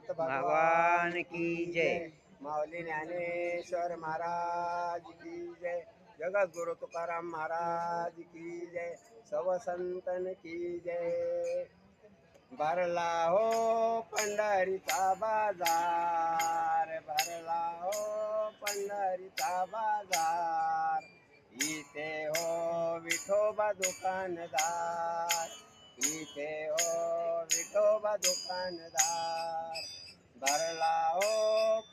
दत्त भगवान की जय. माऊली ज्ञानेश्वर महाराज की जय. जगद्गुरु तुकाराम महाराज की जय. सर्व संतन की जय. भरला हो पंढरीचा बाजार, भरला हो पंढरीचा बाजार. इथे हो विठोबा दुकानदार, इथे हो विठोबा दुकानदार. भरला हो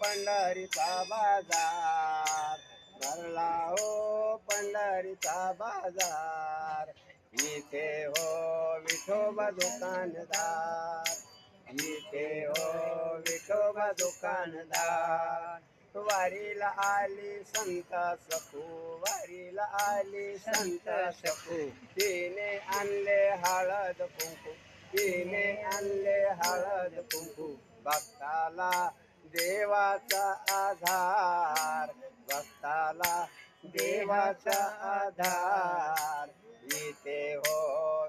पंढरीचा बाजार, भरला हो पंढरीचा बाजार. इथे हो विठोबा दुकानदार, इथे हो विठोबा दुकानदार. वारीला आली संत सखू, वारीला आली संत सखू. तिने आणले हळद कुंकू, तिने आणले हळद कुंकू. भक्ताला देवाचा आधार, भक्ताला देवाचा आधार. इथे हो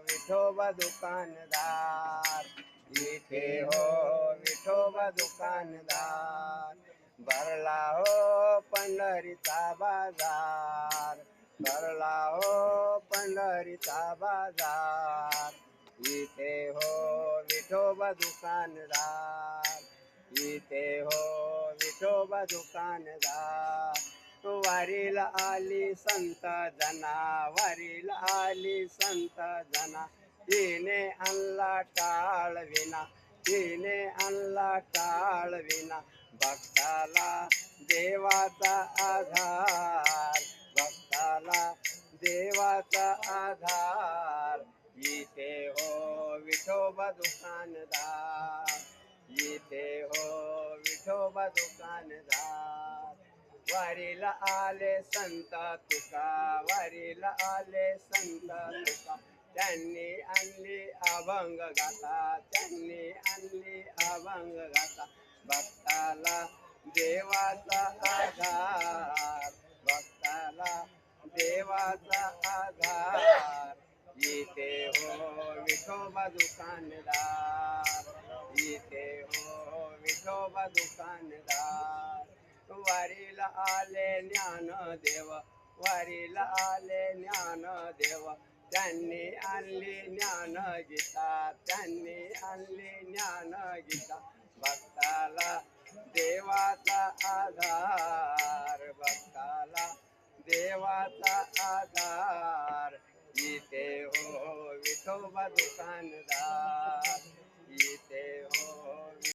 विठोबा दुकानदार, इथे हो विठोबा दुकानदार. भरला हो पंढरीचा बाजार, भरला हो पंढरीचा बाजार. इथे हो विठोबा दुकानदार, इथे हो विठोबा दुकानदार. वारीला आली संत जना, वारीला आली संत जना. तिने आणला टाळ विना, तिने आणला टाळ विना. भक्ताला देवाचा आधार, भक्ताला देवाचा आधार. इथे हो विठोबा दुकानदार, इथे हो विठोबा दुकानदार. वारीला आले संत तुका, वारीला आले संत तुका. त्यांनी आणली अभंग गाथा, त्यांनी आणली अभंग गाथा. भक्ताला देवाचा आधार, भक्ताला देवाचा आधार. इथे हो विठोबा दुकानदार, इथे हो विठोबा दुकानदार. वारीला आले ज्ञानदेव, वारीला आले ज्ञानदेव. त्यांनी आणली ज्ञान गीता, त्यांनी आणली ज्ञान गीता. भक्ताला देवाचा आधार, भक्ताला देवाचा आधार. इथे हो विठोबा दुकानदार, इथे हो